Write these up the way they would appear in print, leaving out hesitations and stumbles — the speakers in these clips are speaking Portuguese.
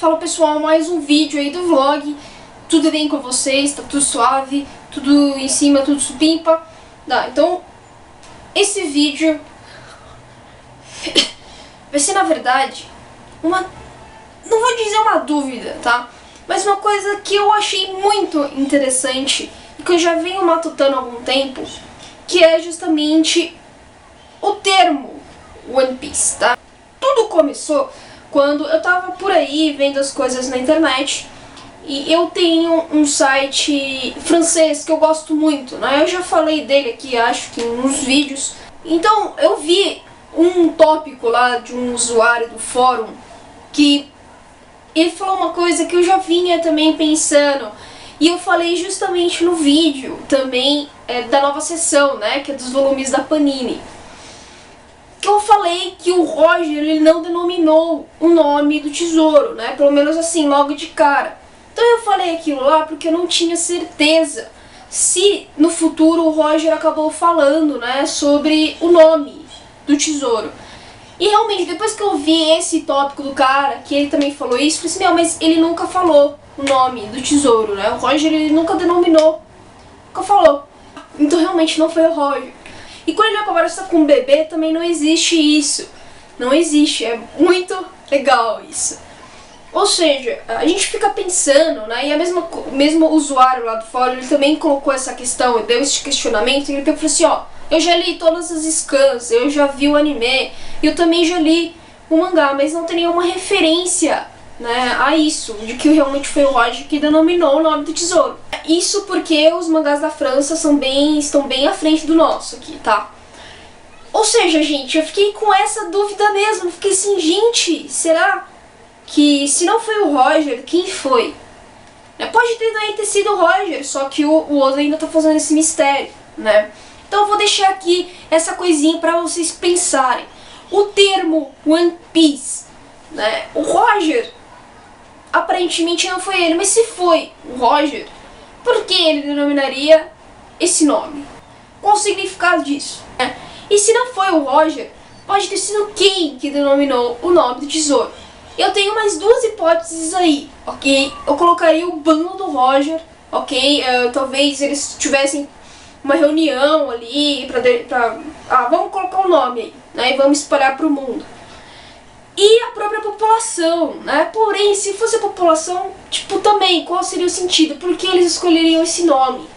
Fala pessoal, mais um vídeo aí do vlog. Tudo bem com vocês? Tá tudo suave? Tudo em cima, tudo supimpa? Então, esse vídeo vai ser, na verdade, não vou dizer uma dúvida, tá? Mas uma coisa que eu achei muito interessante e que eu já venho matutando há algum tempo, que é justamente o termo One Piece, tá? Tudo começou quando eu tava por aí vendo as coisas na internet e eu tenho um site francês que eu gosto muito, né? Eu já falei dele aqui, acho que em uns vídeos. Então eu vi um tópico lá de um usuário do fórum que ele falou uma coisa que eu já vinha também pensando, e eu falei justamente no vídeo também da nova sessão, né, que é dos volumes da Panini. Que eu falei que o Roger ele não denominou o nome do tesouro, né, pelo menos assim, logo de cara. Então eu falei aquilo lá porque eu não tinha certeza se no futuro o Roger acabou falando, né, sobre o nome do tesouro. E realmente, depois que eu vi esse tópico do cara, que ele também falou isso, eu falei assim, meu, mas ele nunca falou o nome do tesouro, né? O Roger, ele nunca denominou, nunca falou. Então realmente não foi o Roger. E quando ele conversa com o bebê, também não existe isso. Não existe, é muito legal isso. Ou seja, a gente fica pensando, né? E o mesmo usuário lá do fórum, ele também colocou essa questão, deu esse questionamento, e ele falou assim, ó, eu já li todas as scans, eu já vi o anime, eu também já li o mangá, mas não tem nenhuma referência, né, a isso, de que realmente foi o Roger que denominou o nome do tesouro. Isso porque os mangás da França estão bem à frente do nosso aqui, tá? Ou seja, gente, eu fiquei com essa dúvida mesmo, eu fiquei assim, gente, será que se não foi o Roger, quem foi? Pode ter sido o Roger, só que o Oda ainda tá fazendo esse mistério, né? Então eu vou deixar aqui essa coisinha para vocês pensarem. O termo One Piece, né? O Roger, aparentemente não foi ele, mas se foi o Roger, por que ele denominaria esse nome? Qual o significado disso? E se não foi o Roger, pode ter sido quem que denominou o nome do tesouro? Eu tenho mais duas hipóteses aí, ok? Eu colocaria o bando do Roger, ok? Talvez eles tivessem uma reunião ali vamos colocar o nome aí, né, e vamos espalhar para o mundo. E a própria população, né? Porém, se fosse a população, tipo, também, qual seria o sentido? Por que eles escolheriam esse nome?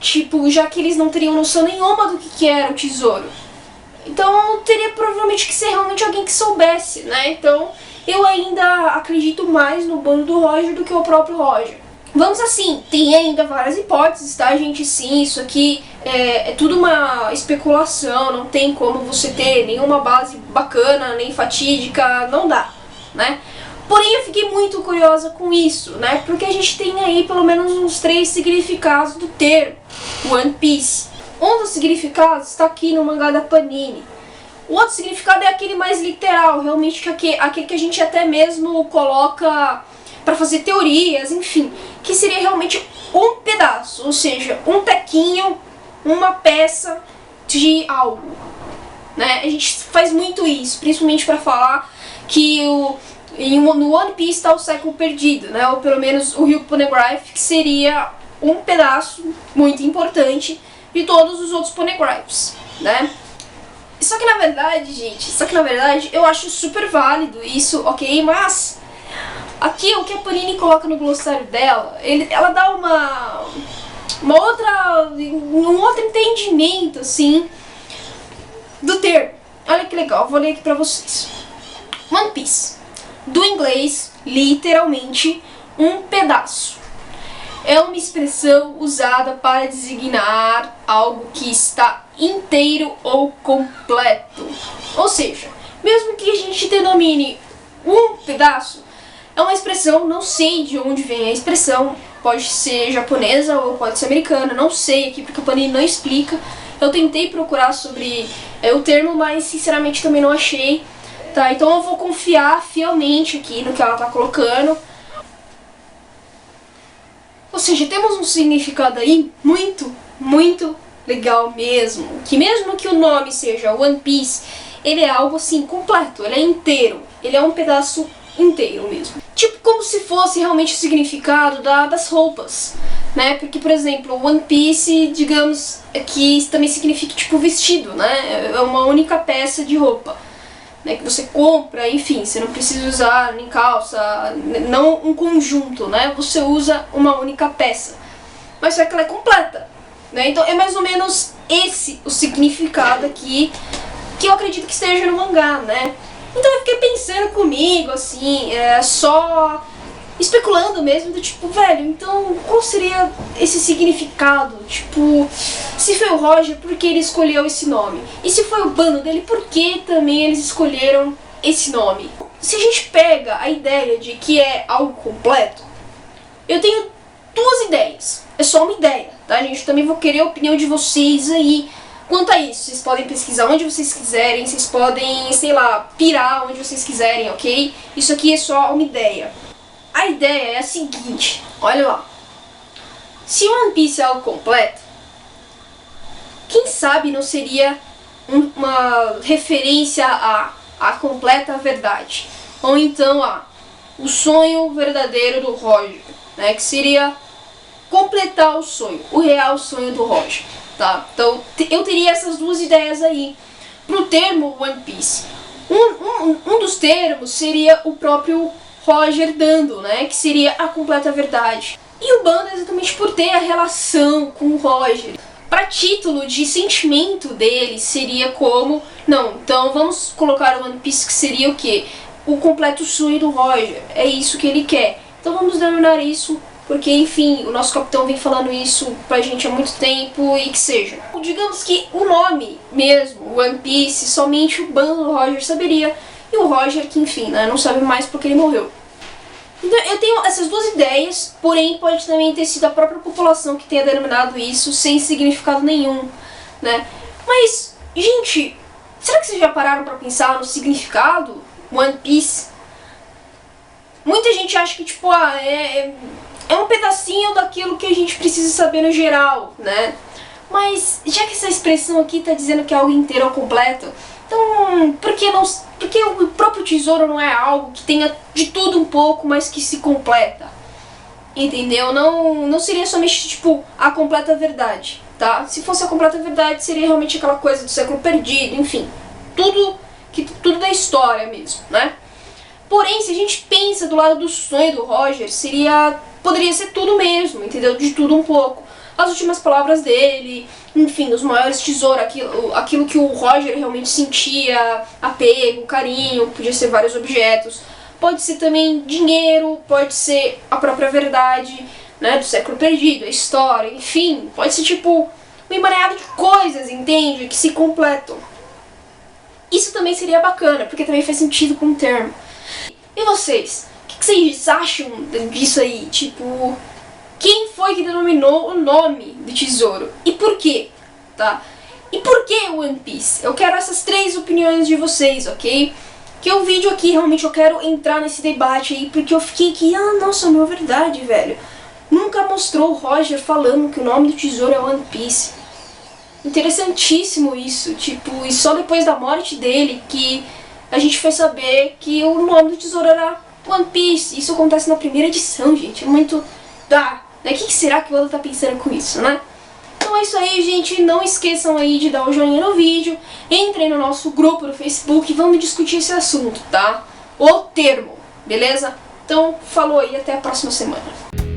Tipo, já que eles não teriam noção nenhuma do que era o tesouro. Então, teria provavelmente que ser realmente alguém que soubesse, né? Então, eu ainda acredito mais no bando do Roger do que o próprio Roger. Vamos assim, tem ainda várias hipóteses, tá, gente? Sim, isso aqui é tudo uma especulação, não tem como você ter nenhuma base bacana, nem fatídica, não dá, né? Porém, eu fiquei muito curiosa com isso, né? Porque a gente tem aí pelo menos uns 3 significados do termo One Piece. Um dos significados está aqui no mangá da Panini. O outro significado é aquele mais literal, realmente aquele que a gente até mesmo coloca para fazer teorias, enfim, que seria realmente um pedaço, ou seja, um tequinho, uma peça de algo, né? A gente faz muito isso, principalmente para falar que no One Piece está o século perdido, né? Ou pelo menos o Rio Poneglyph, que seria um pedaço muito importante de todos os outros Poneglyphs, né? Só que na verdade, gente, eu acho super válido isso, ok? Mas aqui o que a Panini coloca no glossário dela, ela dá um outro entendimento, assim, do termo. Olha que legal, vou ler aqui pra vocês. One Piece, do inglês, literalmente, um pedaço. É uma expressão usada para designar algo que está inteiro ou completo. Ou seja, mesmo que a gente denomine um pedaço, é uma expressão, não sei de onde vem a expressão, pode ser japonesa ou pode ser americana, não sei aqui porque a Panini não explica. Eu tentei procurar sobre o termo, mas sinceramente também não achei, tá? Então eu vou confiar fielmente aqui no que ela tá colocando. Ou seja, temos um significado aí muito, muito legal mesmo. Que mesmo que o nome seja One Piece, ele é algo assim completo, ele é inteiro, ele é um pedaço inteiro mesmo. Tipo, como se fosse realmente o significado das roupas, né? Porque, por exemplo, One Piece, digamos, que também significa tipo vestido, né? É uma única peça de roupa, né, que você compra, enfim, você não precisa usar nem calça, não um conjunto, né? Você usa uma única peça, mas só que ela é completa, né? Então é mais ou menos esse o significado aqui que eu acredito que esteja no mangá, né? Então eu fiquei pensando comigo, assim, só especulando mesmo, do tipo, velho, então qual seria esse significado? Tipo, se foi o Roger, por que ele escolheu esse nome? E se foi o bando dele, por que também eles escolheram esse nome? Se a gente pega a ideia de que é algo completo, eu tenho duas ideias. É só uma ideia, tá, gente? Eu também vou querer a opinião de vocês aí quanto a isso. Vocês podem pesquisar onde vocês quiserem, vocês podem, sei lá, pirar onde vocês quiserem, ok? Isso aqui é só uma ideia. A ideia é a seguinte, olha lá. Se One Piece é algo completo, quem sabe não seria uma referência à completa verdade? Ou então o sonho verdadeiro do Roger, né? Que seria completar o sonho, o real sonho do Roger, tá? Então eu teria essas duas ideias aí pro termo One Piece. Um dos termos seria o próprio Roger dando, né, que seria a completa verdade. E o bando é exatamente por ter a relação com o Roger. Para título de sentimento dele seria como, não, então vamos colocar o One Piece que seria o quê? O completo sonho do Roger. É isso que ele quer. Então vamos denominar isso porque, enfim, o nosso capitão vem falando isso pra gente há muito tempo e que seja. Digamos que o nome mesmo, One Piece, somente o bando do Roger saberia. E o Roger, que enfim, né, não sabe mais porque ele morreu. Então eu tenho essas duas ideias, porém pode também ter sido a própria população que tenha denominado isso sem significado nenhum, né? Mas, gente, será que vocês já pararam pra pensar no significado One Piece? Muita gente acha que, tipo, é um pedacinho daquilo que a gente precisa saber no geral, né? Mas, já que essa expressão aqui tá dizendo que é algo inteiro ou completo, então, por que o próprio tesouro não é algo que tenha de tudo um pouco, mas que se completa? Entendeu? Não seria somente, tipo, a completa verdade, tá? Se fosse a completa verdade, seria realmente aquela coisa do século perdido, enfim. Tudo da história mesmo, né? Porém, se a gente pensa do lado do sonho do Roger, poderia ser tudo mesmo, entendeu? De tudo um pouco. As últimas palavras dele, enfim, os maiores tesouros, aquilo que o Roger realmente sentia, apego, carinho, podia ser vários objetos, pode ser também dinheiro, pode ser a própria verdade, né, do século perdido, a história, enfim, pode ser tipo um emaranhado de coisas, entende, que se completam. Isso também seria bacana, porque também faz sentido com o termo. E vocês? O que vocês acham disso aí? Tipo, quem foi que denominou o nome do tesouro? E por quê? Tá? E por que One Piece? Eu quero essas três opiniões de vocês, ok? Que o vídeo aqui, realmente, eu quero entrar nesse debate aí, porque eu fiquei aqui, nossa, não é verdade, velho. Nunca mostrou o Roger falando que o nome do tesouro é One Piece. Interessantíssimo isso, tipo, e só depois da morte dele que a gente foi saber que o nome do tesouro era One Piece. Isso acontece na primeira edição, gente, é muito... O que será que o Oda tá pensando com isso, né? Então é isso aí, gente. Não esqueçam aí de dar o joinha no vídeo. Entrem no nosso grupo do Facebook e vamos discutir esse assunto, tá? O termo, beleza? Então, falou aí, até a próxima semana.